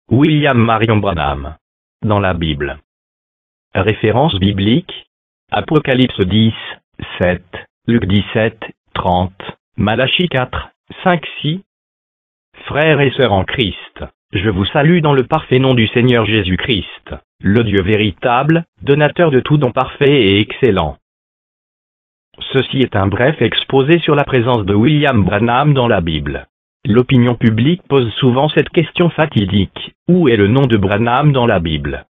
William Marion Branham. Dans la Bible. Référence biblique. Apocalypse 10, 7, Luc 17, 30, Malachie 4, 5, 6. Frères et sœurs en Christ, je vous salue dans le parfait nom du Seigneur Jésus-Christ, le Dieu véritable, donateur de tout don parfait et excellent. Ceci est un bref exposé sur la présence de William Branham dans la Bible. L'opinion publique pose souvent cette question fatidique: où est le nom de Branham dans la Bible?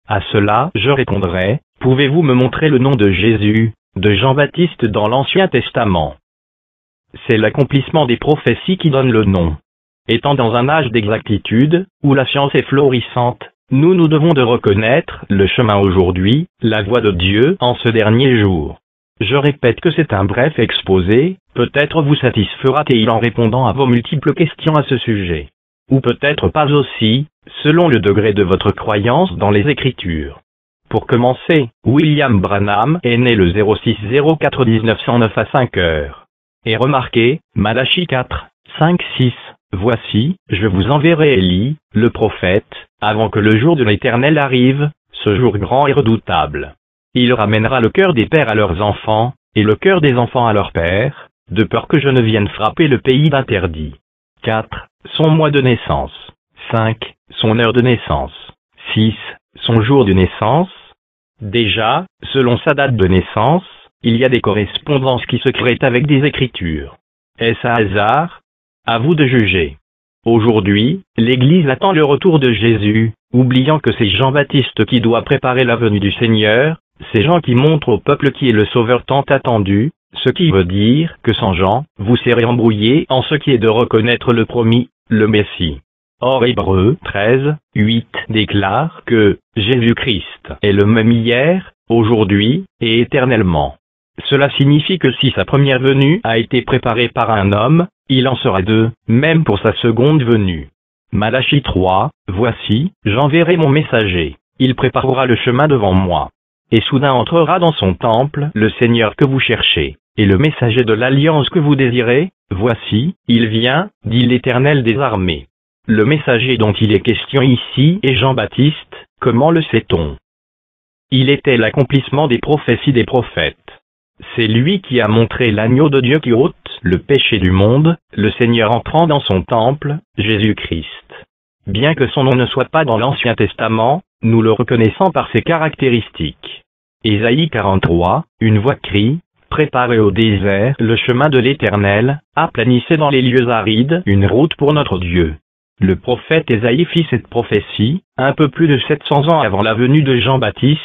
À cela, je répondrai: pouvez-vous me montrer le nom de Jésus, de Jean-Baptiste dans l'Ancien Testament? C'est l'accomplissement des prophéties qui donne le nom. Étant dans un âge d'exactitude, où la science est florissante, nous devons de reconnaître le chemin aujourd'hui, la voie de Dieu en ce dernier jour. Je répète que c'est un bref exposé, peut-être vous satisfera-t-il en répondant à vos multiples questions à ce sujet. Ou peut-être pas aussi, selon le degré de votre croyance dans les Écritures. Pour commencer, William Branham est né le 06-04-1909 à 5 heures. Et remarquez, Malachie 4, 5, 6, voici, je vous enverrai Élie, le prophète, avant que le jour de l'Éternel arrive, ce jour grand et redoutable. Il ramènera le cœur des pères à leurs enfants, et le cœur des enfants à leurs pères, de peur que je ne vienne frapper le pays d'interdit. 4. Son mois de naissance. 5. Son heure de naissance. 6. Son jour de naissance. Déjà, selon sa date de naissance, il y a des correspondances qui se créent avec des Écritures. Est-ce un hasard? À vous de juger. Aujourd'hui, l'Église attend le retour de Jésus, oubliant que c'est Jean-Baptiste qui doit préparer la venue du Seigneur, ces gens qui montrent au peuple qui est le Sauveur tant attendu, ce qui veut dire que sans Jean, vous serez embrouillés en ce qui est de reconnaître le promis, le Messie. Or Hébreux 13, 8 déclare que Jésus-Christ est le même hier, aujourd'hui, et éternellement. Cela signifie que si sa première venue a été préparée par un homme, il en sera deux, même pour sa seconde venue. Malachie 3, voici, j'enverrai mon messager, il préparera le chemin devant moi. Et soudain entrera dans son temple le Seigneur que vous cherchez, et le messager de l'alliance que vous désirez, voici, il vient, dit l'Éternel des armées. Le messager dont il est question ici est Jean-Baptiste, comment le sait-on? Il était l'accomplissement des prophéties des prophètes. C'est lui qui a montré l'agneau de Dieu qui ôte le péché du monde, le Seigneur entrant dans son temple, Jésus-Christ. Bien que son nom ne soit pas dans l'Ancien Testament, nous le reconnaissons par ses caractéristiques. Ésaïe 43, une voix crie, préparez au désert le chemin de l'Éternel, aplanissez dans les lieux arides une route pour notre Dieu. Le prophète Ésaïe fit cette prophétie, un peu plus de 700 ans avant la venue de Jean-Baptiste,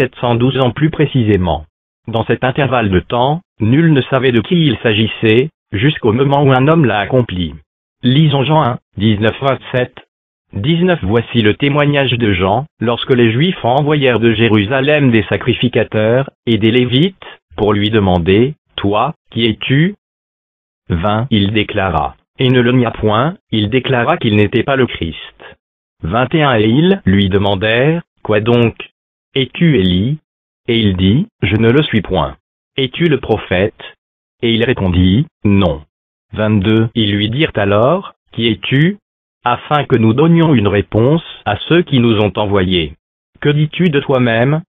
712 ans plus précisément. Dans cet intervalle de temps, nul ne savait de qui il s'agissait, jusqu'au moment où un homme l'a accompli. Lisons Jean 1, 19-27. 19 Voici le témoignage de Jean, lorsque les Juifs envoyèrent de Jérusalem des sacrificateurs, et des Lévites, pour lui demander, toi, qui es-tu? 20 Il déclara, et ne le nia point, il déclara qu'il n'était pas le Christ. 21 Et ils lui demandèrent, quoi donc? Es-tu Élie? Et il dit, je ne le suis point. Es-tu le prophète? Et il répondit, non. 22 Ils lui dirent alors, qui es-tu? Afin que nous donnions une réponse à ceux qui nous ont envoyés. Que dis-tu de toi-même?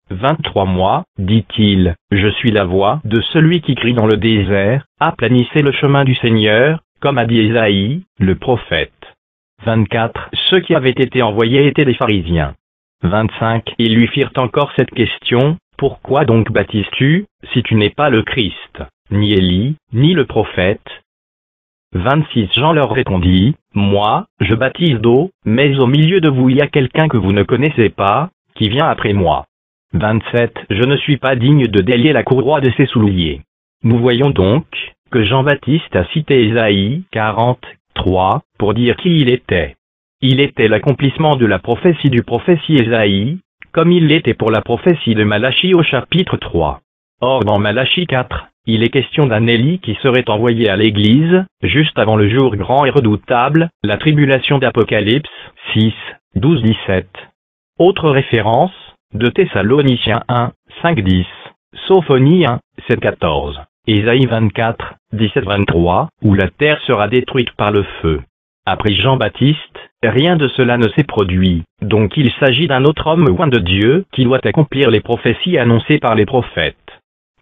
23 Moi, dit-il, je suis la voix de celui qui crie dans le désert, aplanissez le chemin du Seigneur, comme a dit Ésaïe, le prophète. 24 Ceux qui avaient été envoyés étaient des pharisiens. 25 Ils lui firent encore cette question, pourquoi donc baptises-tu, si tu n'es pas le Christ, ni Élie, ni le prophète? 26 Jean leur répondit, moi, je baptise d'eau, mais au milieu de vous il y a quelqu'un que vous ne connaissez pas, qui vient après moi. 27 Je ne suis pas digne de délier la courroie de ses souliers. Nous voyons donc, que Jean-Baptiste a cité Ésaïe 43, pour dire qui il était. Il était l'accomplissement de la prophétie du prophète Ésaïe, comme il l'était pour la prophétie de Malachie au chapitre 3. Or dans Malachie 4, il est question d'un Élie qui serait envoyé à l'Église, juste avant le jour grand et redoutable, la tribulation d'Apocalypse 6, 12-17. Autre référence, de Thessaloniciens 1, 5-10, Sophonie 1, 7-14, Ésaïe 24, 17-23, où la terre sera détruite par le feu. Après Jean-Baptiste, rien de cela ne s'est produit, donc il s'agit d'un autre homme oint de Dieu qui doit accomplir les prophéties annoncées par les prophètes.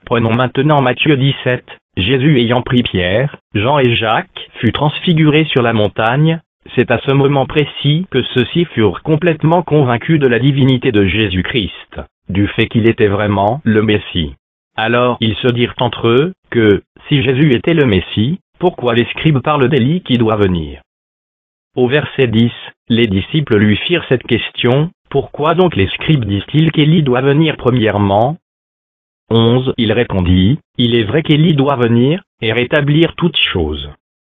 Prenons maintenant Matthieu 17, Jésus ayant pris Pierre, Jean et Jacques fut transfiguré sur la montagne. C'est à ce moment précis que ceux-ci furent complètement convaincus de la divinité de Jésus-Christ, du fait qu'il était vraiment le Messie. Alors ils se dirent entre eux que, si Jésus était le Messie, pourquoi les scribes parlent d'Élie qui doit venir? Au verset 10, les disciples lui firent cette question, pourquoi donc les scribes disent-ils qu'Élie doit venir premièrement? 11. Il répondit, il est vrai qu'Élie doit venir, et rétablir toutes choses.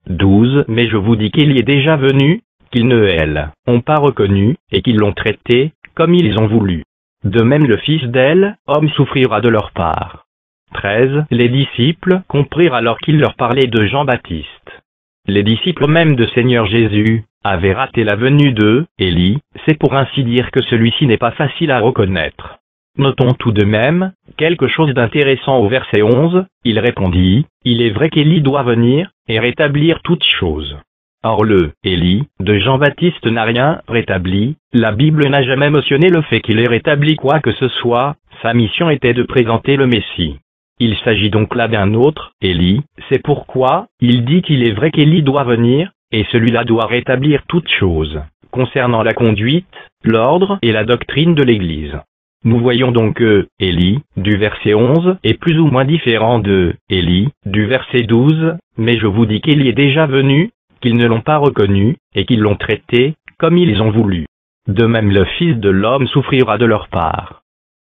12. Mais je vous dis qu'Élie est déjà venu, qu'ils ne elles ont pas reconnu, et qu'ils l'ont traité, comme ils ont voulu. De même le fils d'El, homme souffrira de leur part. 13. Les disciples comprirent alors qu'il leur parlait de Jean-Baptiste. Les disciples même de Seigneur Jésus avaient raté la venue de Élie, c'est pour ainsi dire que celui-ci n'est pas facile à reconnaître. Notons tout de même quelque chose d'intéressant au verset 11, il répondit, il est vrai qu'Élie doit venir, et rétablir toutes choses. Or le Élie de Jean-Baptiste n'a rien rétabli, la Bible n'a jamais mentionné le fait qu'il ait rétabli quoi que ce soit, sa mission était de présenter le Messie. Il s'agit donc là d'un autre Élie, c'est pourquoi il dit qu'il est vrai qu'Élie doit venir, et celui-là doit rétablir toutes choses, concernant la conduite, l'ordre et la doctrine de l'Église. Nous voyons donc que Élie, du verset 11, est plus ou moins différent de Élie, du verset 12, mais je vous dis qu'Élie est déjà venu, qu'ils ne l'ont pas reconnu, et qu'ils l'ont traité, comme ils ont voulu. De même le Fils de l'homme souffrira de leur part.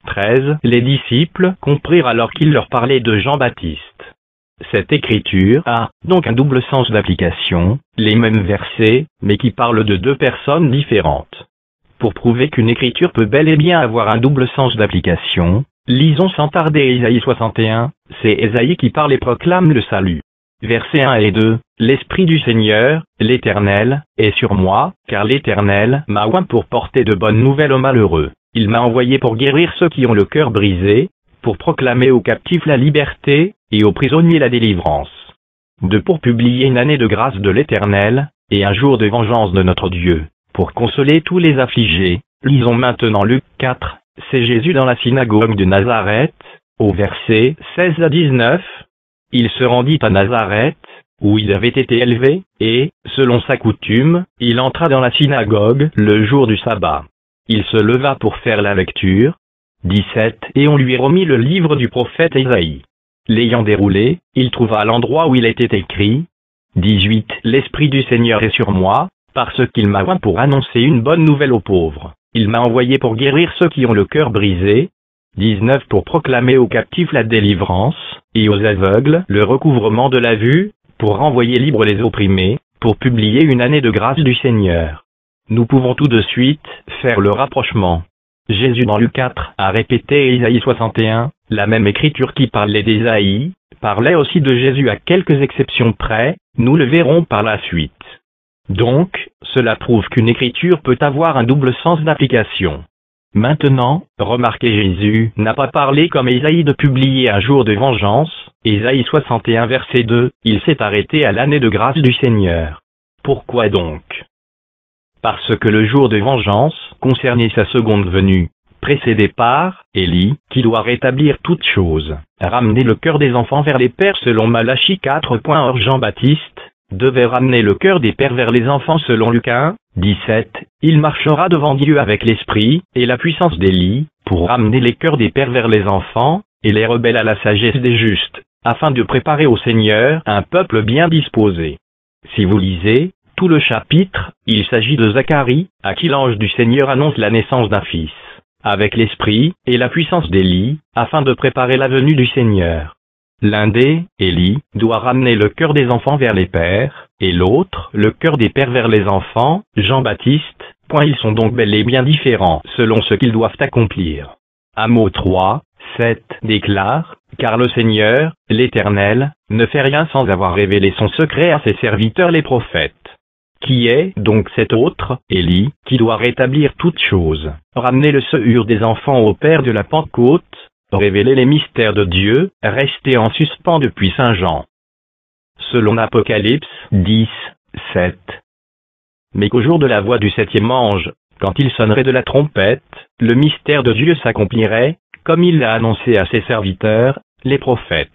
13. Les disciples comprirent alors qu'il leur parlait de Jean-Baptiste. Cette écriture a donc un double sens d'application, les mêmes versets, mais qui parlent de deux personnes différentes. Pour prouver qu'une écriture peut bel et bien avoir un double sens d'application, lisons sans tarder Ésaïe 61, c'est Ésaïe qui parle et proclame le salut. Versets 1 et 2, l'Esprit du Seigneur, l'Éternel, est sur moi, car l'Éternel m'a oint pour porter de bonnes nouvelles aux malheureux. Il m'a envoyé pour guérir ceux qui ont le cœur brisé, pour proclamer aux captifs la liberté, et aux prisonniers la délivrance. Pour publier une année de grâce de l'Éternel, et un jour de vengeance de notre Dieu, pour consoler tous les affligés. Lisons maintenant Luc 4, c'est Jésus dans la synagogue de Nazareth, au verset 16 à 19. Il se rendit à Nazareth, où il avait été élevé, et, selon sa coutume, il entra dans la synagogue le jour du sabbat. Il se leva pour faire la lecture. 17. Et on lui remit le livre du prophète Ésaïe. L'ayant déroulé, il trouva l'endroit où il était écrit. 18. L'Esprit du Seigneur est sur moi, parce qu'il m'a oint pour annoncer une bonne nouvelle aux pauvres. Il m'a envoyé pour guérir ceux qui ont le cœur brisé. 19. Pour proclamer aux captifs la délivrance, et aux aveugles le recouvrement de la vue, pour renvoyer libres les opprimés, pour publier une année de grâce du Seigneur. Nous pouvons tout de suite faire le rapprochement. Jésus dans Luc 4 a répété Ésaïe 61, la même écriture qui parlait d'Ésaïe, parlait aussi de Jésus à quelques exceptions près, nous le verrons par la suite. Donc, cela prouve qu'une écriture peut avoir un double sens d'application. Maintenant, remarquez Jésus n'a pas parlé comme Ésaïe de publier un jour de vengeance, Ésaïe 61 verset 2, il s'est arrêté à l'année de grâce du Seigneur. Pourquoi donc? Parce que le jour de vengeance concernait sa seconde venue, précédé par Élie, qui doit rétablir toutes choses, ramener le cœur des enfants vers les pères selon Malachie 4. Or Jean-Baptiste devait ramener le cœur des pères vers les enfants selon Luc 1, 17, il marchera devant Dieu avec l'esprit et la puissance d'Élie, pour ramener les cœurs des pères vers les enfants, et les rebelles à la sagesse des justes, afin de préparer au Seigneur un peuple bien disposé. Si vous lisez tout le chapitre, il s'agit de Zacharie, à qui l'ange du Seigneur annonce la naissance d'un fils, avec l'esprit et la puissance d'Élie, afin de préparer la venue du Seigneur. L'un des, Élie, doit ramener le cœur des enfants vers les pères, et l'autre, le cœur des pères vers les enfants, Jean-Baptiste. Ils sont donc bel et bien différents selon ce qu'ils doivent accomplir. Amos 3, 7 déclare, car le Seigneur, l'Éternel, ne fait rien sans avoir révélé son secret à ses serviteurs les prophètes. Qui est donc cet autre, Élie, qui doit rétablir toutes choses, ramener le sehur des enfants au Père de la Pentecôte, révéler les mystères de Dieu, restés en suspens depuis Saint Jean. Selon Apocalypse 10, 7. mais qu'au jour de la voix du septième ange, quand il sonnerait de la trompette, le mystère de Dieu s'accomplirait, comme il l'a annoncé à ses serviteurs, les prophètes.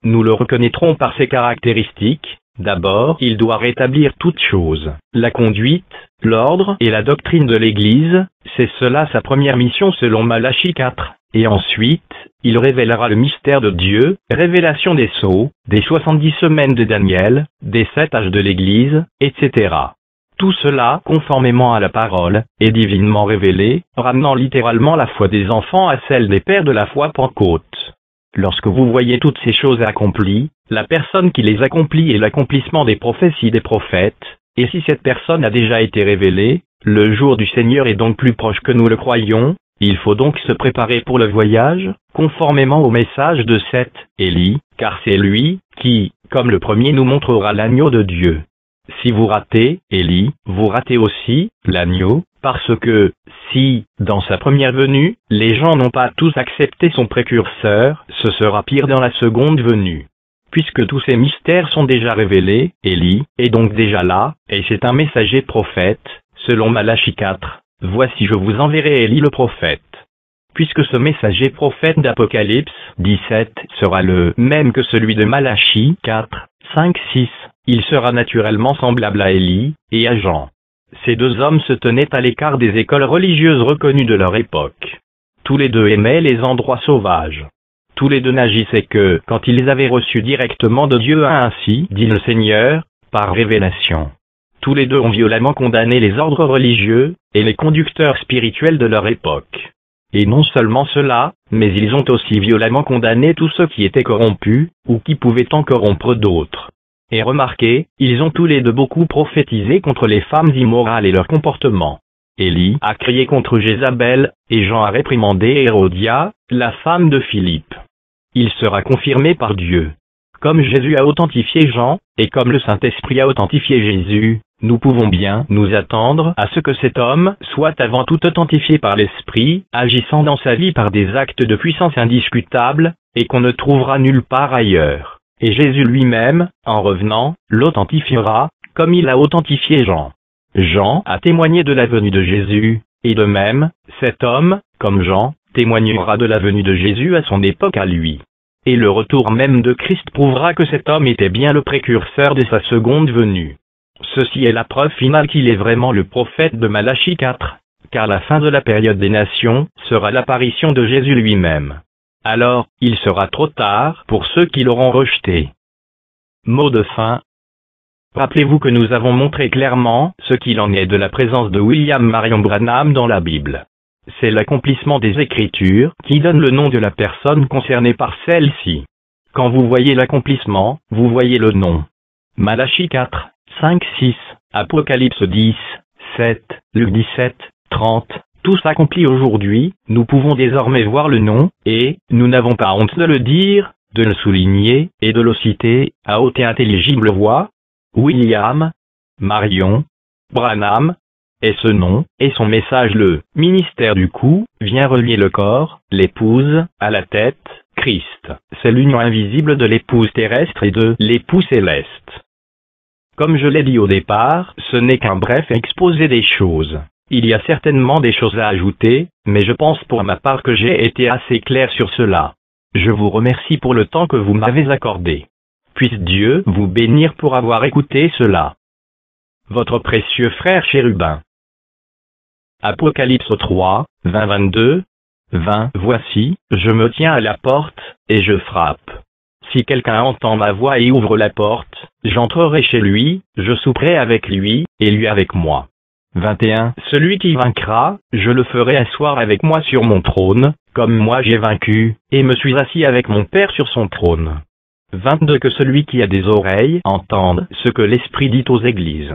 Nous le reconnaîtrons par ses caractéristiques. D'abord, il doit rétablir toutes choses. La conduite, l'ordre et la doctrine de l'Église, c'est cela sa première mission selon Malachie 4. Et ensuite, il révélera le mystère de Dieu, révélation des sceaux, des 70 semaines de Daniel, des 7 âges de l'Église, etc. Tout cela, conformément à la parole, est divinement révélé, ramenant littéralement la foi des enfants à celle des pères de la foi Pentecôte. Lorsque vous voyez toutes ces choses accomplies, la personne qui les accomplit est l'accomplissement des prophéties des prophètes, et si cette personne a déjà été révélée, le jour du Seigneur est donc plus proche que nous le croyons. Il faut donc se préparer pour le voyage, conformément au message de cet Élie, car c'est lui qui, comme le premier, nous montrera l'agneau de Dieu. Si vous ratez Élie, vous ratez aussi l'agneau, parce que, si, dans sa première venue, les gens n'ont pas tous accepté son précurseur, ce sera pire dans la seconde venue. Puisque tous ces mystères sont déjà révélés, Élie est donc déjà là, et c'est un messager prophète, selon Malachie 4. Voici je vous enverrai Élie le prophète. Puisque ce messager prophète d'Apocalypse 17 sera le même que celui de Malachie 4, 5, 6, il sera naturellement semblable à Élie et à Jean. Ces deux hommes se tenaient à l'écart des écoles religieuses reconnues de leur époque. Tous les deux aimaient les endroits sauvages. Tous les deux n'agissaient que quand ils avaient reçu directement de Dieu, ainsi dit le Seigneur, par révélation. Tous les deux ont violemment condamné les ordres religieux et les conducteurs spirituels de leur époque. Et non seulement cela, mais ils ont aussi violemment condamné tous ceux qui étaient corrompus, ou qui pouvaient en corrompre d'autres. Et remarquez, ils ont tous les deux beaucoup prophétisé contre les femmes immorales et leur comportement. Élie a crié contre Jézabel, et Jean a réprimandé Hérodia, la femme de Philippe. Il sera confirmé par Dieu. Comme Jésus a authentifié Jean, et comme le Saint-Esprit a authentifié Jésus, nous pouvons bien nous attendre à ce que cet homme soit avant tout authentifié par l'Esprit, agissant dans sa vie par des actes de puissance indiscutables, et qu'on ne trouvera nulle part ailleurs. Et Jésus lui-même, en revenant, l'authentifiera, comme il a authentifié Jean. Jean a témoigné de la venue de Jésus, et de même, cet homme, comme Jean, témoignera de la venue de Jésus à son époque à lui. Et le retour même de Christ prouvera que cet homme était bien le précurseur de sa seconde venue. Ceci est la preuve finale qu'il est vraiment le prophète de Malachie 4, car la fin de la période des nations sera l'apparition de Jésus lui-même. Alors, il sera trop tard pour ceux qui l'auront rejeté. Mot de fin. Rappelez-vous que nous avons montré clairement ce qu'il en est de la présence de William Marion Branham dans la Bible. C'est l'accomplissement des Écritures qui donne le nom de la personne concernée par celle-ci. Quand vous voyez l'accomplissement, vous voyez le nom. Malachie 4, 5, 6, Apocalypse 10, 7, Luc 17, 30, tout s'accomplit aujourd'hui, nous pouvons désormais voir le nom, et nous n'avons pas honte de le dire, de le souligner, et de le citer, à haute et intelligible voix. William Marion Branham, et ce nom, et son message le ministère du cou, vient relier le corps, l'épouse, à la tête, Christ. C'est l'union invisible de l'épouse terrestre et de l'époux céleste. Comme je l'ai dit au départ, ce n'est qu'un bref exposé des choses. Il y a certainement des choses à ajouter, mais je pense pour ma part que j'ai été assez clair sur cela. Je vous remercie pour le temps que vous m'avez accordé. Puisse Dieu vous bénir pour avoir écouté cela. Votre précieux frère chérubin. Apocalypse 3, 20-22, 20. Voici, je me tiens à la porte, et je frappe. Si quelqu'un entend ma voix et ouvre la porte, j'entrerai chez lui, je souperai avec lui, et lui avec moi. 21. Celui qui vaincra, je le ferai asseoir avec moi sur mon trône, comme moi j'ai vaincu, et me suis assis avec mon Père sur son trône. 22. Que celui qui a des oreilles entende ce que l'Esprit dit aux églises.